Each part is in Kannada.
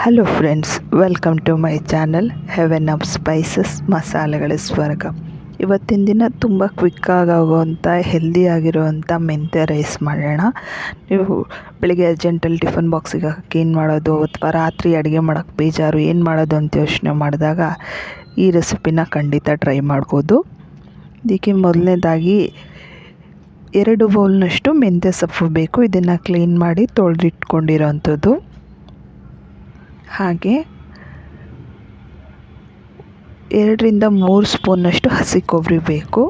Hello friends, welcome to my channel heaven of spices ಮಸಾಲೆಗಳ ಸ್ವರ್ಗ. ಇವತ್ತಿನ ದಿನ ತುಂಬ ಕ್ವಿಕ್ಕಾಗುವಂಥ ಹೆಲ್ದಿಯಾಗಿರುವಂಥ ಮೆಂತ್ಯ ರೈಸ್ ಮಾಡೋಣ. ನೀವು ಬೆಳಿಗ್ಗೆ ಅರ್ಜೆಂಟಲ್ಲಿ ಟಿಫನ್ ಬಾಕ್ಸಿಗೆ ಹಾಕಿ ಏನು ಮಾಡೋದು ಅಥವಾ ರಾತ್ರಿ ಅಡುಗೆ ಮಾಡೋಕ್ಕೆ ಬೇಜಾರು ಏನು ಮಾಡೋದು ಅಂತ ಯೋಚನೆ ಮಾಡಿದಾಗ ಈ ರೆಸಿಪಿನ ಖಂಡಿತ ಟ್ರೈ ಮಾಡ್ಬೋದು. ಇದಕ್ಕೆ ಮೊದಲನೇದಾಗಿ 2 ಬೌಲ್ನಷ್ಟು ಮೆಂತ್ಯ ಸೊಪ್ಪು ಬೇಕು. ಇದನ್ನು ಕ್ಲೀನ್ ಮಾಡಿ ತೊಳೆದಿಟ್ಕೊಂಡಿರೋವಂಥದ್ದು. ಹಾಗೆ 2 ರಿಂದ 3 ಸ್ಪೂನ್ನಷ್ಟು ಹಸಿ ಕೊಬ್ಬರಿ ಬೇಕು.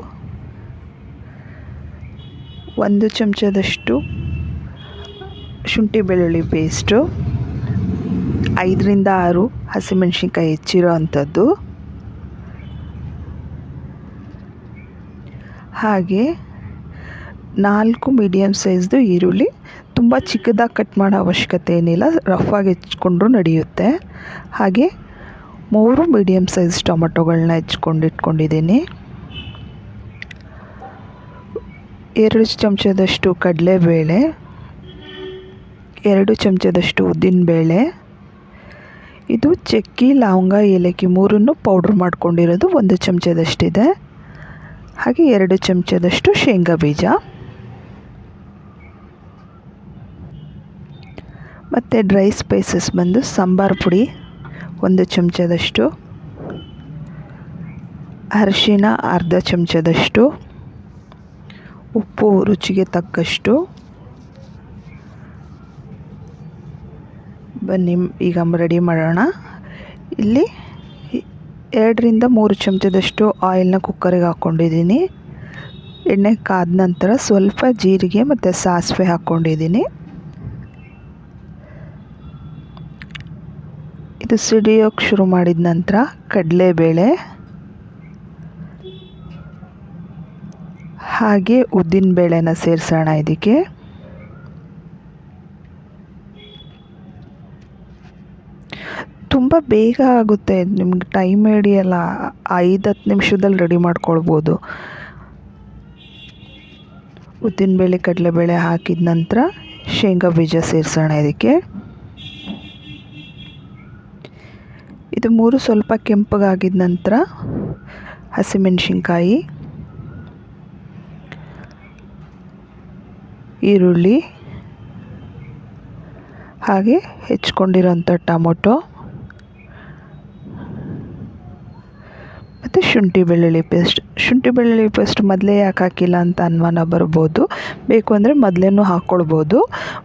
1 ಚಮಚದಷ್ಟು ಶುಂಠಿ ಬೆಳ್ಳುಳ್ಳಿ ಪೇಸ್ಟು, 5 ರಿಂದ 6 ಹಸಿಮೆಣಸಿನ್ಕಾಯಿ ಹೆಚ್ಚಿರೋ ಅಂಥದ್ದು, ಹಾಗೆ 4 ಮೀಡಿಯಮ್ ಸೈಜ್ದು ಈರುಳ್ಳಿ. ತುಂಬ ಚಿಕ್ಕದಾಗಿ ಕಟ್ ಮಾಡೋ ಅವಶ್ಯಕತೆ ಏನಿಲ್ಲ, ರಫಾಗಿ ಹೆಚ್ಕೊಂಡ್ರೂ ನಡೆಯುತ್ತೆ. ಹಾಗೆ 3 ಮೀಡಿಯಮ್ ಸೈಜ್ ಟೊಮೆಟೊಗಳನ್ನ ಇಟ್ಕೊಂಡಿದ್ದೀನಿ. 2 ಚಮಚದಷ್ಟು ಕಡಲೆಬೇಳೆ, 2 ಚಮಚದಷ್ಟು ಉದ್ದಿನಬೇಳೆ. ಇದು ಚಕ್ಕೆ, ಲವಂಗ, ಏಲಕ್ಕಿ 3 ಪೌಡ್ರ್ ಮಾಡ್ಕೊಂಡಿರೋದು 1 ಚಮಚದಷ್ಟಿದೆ. ಹಾಗೆ 2 ಚಮಚದಷ್ಟು ಶೇಂಗಾ ಬೀಜ ಮತ್ತು ಡ್ರೈ ಸ್ಪೈಸಸ್ ಬಂದು ಸಾಂಬಾರು ಪುಡಿ 1 ಚಮಚದಷ್ಟು, ಅರಿಶಿಣ ಅರ್ಧ ಚಮಚದಷ್ಟು, ಉಪ್ಪು ರುಚಿಗೆ ತಕ್ಕಷ್ಟು. ಬನ್ನಿ ಈಗ ರೆಡಿ ಮಾಡೋಣ. ಇಲ್ಲಿ 2 ರಿಂದ 3 ಚಮಚದಷ್ಟು ಆಯಿಲ್ನ ಕುಕ್ಕರಿಗೆ ಹಾಕ್ಕೊಂಡಿದ್ದೀನಿ. ಎಣ್ಣೆ ಕಾದ ನಂತರ ಸ್ವಲ್ಪ ಜೀರಿಗೆ ಮತ್ತು ಸಾಸಿವೆ ಹಾಕ್ಕೊಂಡಿದ್ದೀನಿ. ಇದು ಸಿಡಿಯೋಕ್ಕೆ ಶುರು ಮಾಡಿದ ನಂತರ ಕಡಲೆಬೇಳೆ ಹಾಗೆ ಉದ್ದಿನಬೇಳೆನ ಸೇರಿಸೋಣ. ಇದಕ್ಕೆ ತುಂಬ ಬೇಗ ಆಗುತ್ತೆ, ನಿಮ್ಗೆ ಟೈಮ್ ಹಿಡಿಯಲ್ಲ, 5-10 ನಿಮಿಷದಲ್ಲಿ ರೆಡಿ ಮಾಡ್ಕೊಳ್ಬೋದು. ಉದ್ದಿನಬೇಳೆ ಕಡಲೆಬೇಳೆ ಹಾಕಿದ ನಂತರ ಶೇಂಗಾ ಬೀಜ ಸೇರಿಸೋಣ. ಇದಕ್ಕೆ ಇದು 3 ಸ್ವಲ್ಪ ಕೆಂಪಗಾಗಿದ ನಂತರ ಹಸಿಮೆಣಸಿನ್ಕಾಯಿ, ಈರುಳ್ಳಿ ಹಾಗೆ ಹೆಚ್ಕೊಂಡಿರೋಂಥ ಟೊಮೊಟೊ ಮತ್ತು ಶುಂಠಿ ಬೆಳ್ಳುಳ್ಳಿ ಪೇಸ್ಟ್ ಮೊದಲೇ ಯಾಕೆ ಹಾಕಿಲ್ಲ ಅಂತ ಅನುಮಾನ ಬರ್ಬೋದು. ಬೇಕು ಅಂದರೆ ಮೊದಲೇನೂ ಹಾಕ್ಕೊಳ್ಬೋದು,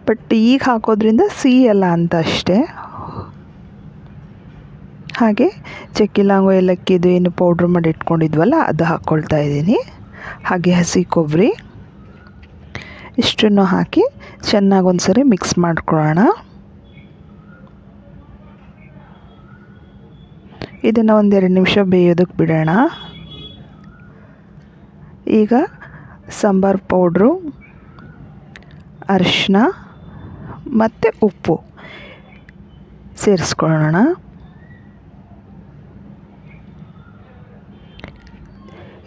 ಬಟ್ ಈಗ ಹಾಕೋದ್ರಿಂದ ಸಿಹಿಯಲ್ಲ ಅಂತ ಅಷ್ಟೇ. ಹಾಗೆ ಚಕ್ಕೆ, ಲವಂಗ, ಏಲಕ್ಕಿದು ಏನು ಪೌಡ್ರ್ ಮಾಡಿ ಇಟ್ಕೊಂಡಿದ್ವಲ್ಲ ಅದು ಹಾಕ್ಕೊಳ್ತಾ ಇದ್ದೀನಿ. ಹಾಗೆ ಹಸಿ ಕೊಬ್ಬರಿ ಇಷ್ಟನ್ನು ಹಾಕಿ ಚೆನ್ನಾಗಿ ಒಂದ್ಸರಿ ಮಿಕ್ಸ್ ಮಾಡ್ಕೊಳ್ಳೋಣ. ಇದನ್ನು 1-2 ನಿಮಿಷ ಬೇಯೋದಕ್ಕೆ ಬಿಡೋಣ. ಈಗ ಸಾಂಬಾರು ಪೌಡ್ರು, ಅರಿಶಿನ ಮತ್ತು ಉಪ್ಪು ಸೇರಿಸ್ಕೊಳ್ಳೋಣ.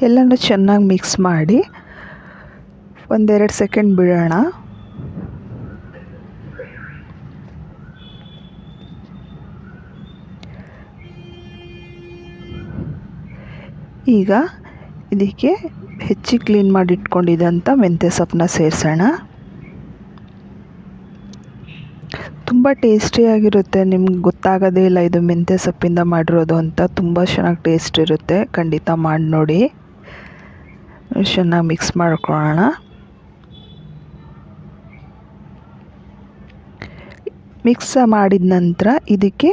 ಎಲ್ಲನೂ ಚೆನ್ನಾಗಿ ಮಿಕ್ಸ್ ಮಾಡಿ 1-2 ಸೆಕೆಂಡ್ ಬಿಡೋಣ. ಈಗ ಇದಕ್ಕೆ ಹೆಚ್ಚಿ ಕ್ಲೀನ್ ಮಾಡಿ ಇಟ್ಕೊಂಡಿದ್ದಂಥ ಮೆಂತ್ಯ ಸೊಪ್ಪನ್ನ ಸೇರಿಸೋಣ. ತುಂಬ ಟೇಸ್ಟಿಯಾಗಿರುತ್ತೆ, ನಿಮ್ಗೆ ಗೊತ್ತಾಗೋದೇ ಇಲ್ಲ ಇದು ಮೆಂತ್ಯ ಸೊಪ್ಪಿಂದ ಮಾಡಿರೋದು ಅಂತ. ತುಂಬ ಚೆನ್ನಾಗಿ ಟೇಸ್ಟ್ ಇರುತ್ತೆ, ಖಂಡಿತ ಮಾಡಿ ನೋಡಿ. ಚೆನ್ನಾಗಿ ಮಿಕ್ಸ್ ಮಾಡ್ಕೊಳ್ಳೋಣ. ಮಿಕ್ಸ್ ಮಾಡಿದ ನಂತರ ಇದಕ್ಕೆ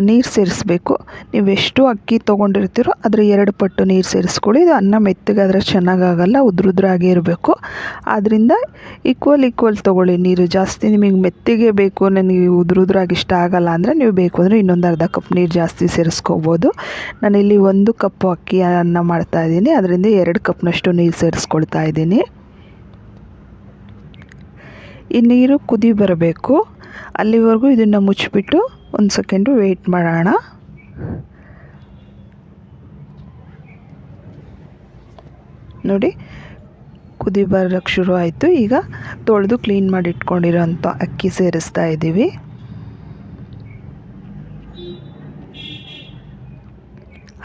ನೀರು ಸೇರಿಸ್ಬೇಕು. ನೀವು ಎಷ್ಟು ಅಕ್ಕಿ ತೊಗೊಂಡಿರ್ತೀರೋ ಅದರ 2 ಪಟ್ಟು ನೀರು ಸೇರಿಸ್ಕೊಳ್ಳಿ. ಇದು ಅನ್ನ ಮೆತ್ತಗಾದರೆ ಚೆನ್ನಾಗಾಗಲ್ಲ, ಉದ್ರಾಗೇ ಇರಬೇಕು. ಆದ್ದರಿಂದ ಈಕ್ವಲ್ ತೊಗೊಳ್ಳಿ ನೀರು. ಜಾಸ್ತಿ ನಿಮಗೆ ಮೆತ್ತಿಗೆ ಬೇಕು, ನನಗೆ ಉದ್ರಾಗಿ ಇಷ್ಟ ಆಗಲ್ಲ ಅಂದರೆ ನೀವು ಬೇಕು ಅಂದರೆ ಇನ್ನೊಂದು ಅರ್ಧ ಕಪ್ ನೀರು ಜಾಸ್ತಿ ಸೇರಿಸ್ಕೋಬೋದು. ನಾನಿಲ್ಲಿ 1 ಕಪ್ಪು ಅಕ್ಕಿ ಅನ್ನ ಮಾಡ್ತಾಯಿದ್ದೀನಿ, ಅದರಿಂದ 2 ಕಪ್ನಷ್ಟು ನೀರು ಸೇರಿಸ್ಕೊಳ್ತಾ ಇದ್ದೀನಿ. ಈ ನೀರು ಕುದಿ ಬರಬೇಕು, ಅಲ್ಲಿವರೆಗೂ ಇದನ್ನು ಮುಚ್ಚಿಬಿಟ್ಟು 1 ಸೆಕೆಂಡು ವೆಯ್ಟ್ ಮಾಡೋಣ. ನೋಡಿ ಕುದಿ ಬರೋಕ್ಕೆ ಶುರು ಆಯಿತು. ಈಗ ತೊಳೆದು ಕ್ಲೀನ್ ಮಾಡಿ ಇಟ್ಕೊಂಡಿರೋಂಥ ಅಕ್ಕಿ ಸೇರಿಸ್ತಾ ಇದ್ದೀವಿ.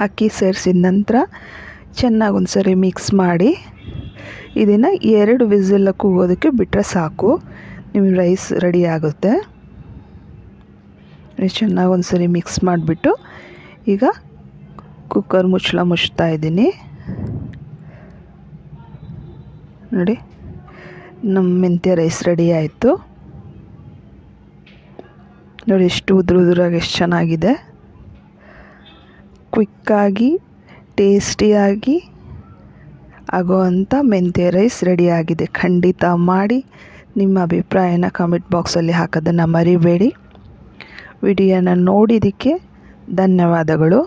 ಅಕ್ಕಿ ಸೇರಿಸಿದ ನಂತರ ಚೆನ್ನಾಗಿ ಒಂದು ಸರಿ ಮಿಕ್ಸ್ ಮಾಡಿ ಇದನ್ನು 2 ವಿಸಿಲ್ ಕೂಗೋದಕ್ಕೆ ಬಿಟ್ಟರೆ ಸಾಕು, ನಿಮ್ಮ ರೈಸ್ ರೆಡಿ ಆಗುತ್ತೆ. ಚೆನ್ನಾಗಿ ಒಂದು ಸರಿ ಮಿಕ್ಸ್ ಮಾಡಿಬಿಟ್ಟು ಈಗ ಕುಕ್ಕರ್ ಮುಚ್ಚಳ ಮುಚ್ತಾ ಇದ್ದೀನಿ. ನೋಡಿ, ನಮ್ಮ ಮೆಂತ್ಯ ರೈಸ್ ರೆಡಿ ಆಯಿತು. ನೋಡಿ ಎಷ್ಟು ಉದುರಾಗಿ ಎಷ್ಟು ಚೆನ್ನಾಗಿದೆ. ಕ್ವಿಕ್ಕಾಗಿ ಟೇಸ್ಟಿಯಾಗಿ ಆಗೋವಂಥ ಮೆಂತ್ಯ ರೈಸ್ ರೆಡಿಯಾಗಿದೆ. ಖಂಡಿತ ಮಾಡಿ ನಿಮ್ಮ ಅಭಿಪ್ರಾಯನ ಕಮೆಂಟ್ ಬಾಕ್ಸಲ್ಲಿ ಹಾಕೋದನ್ನು ಮರಿಬೇಡಿ. ವಿಡಿಯೋನ ನೋಡಿದ್ದಕ್ಕೆ ಧನ್ಯವಾದಗಳು.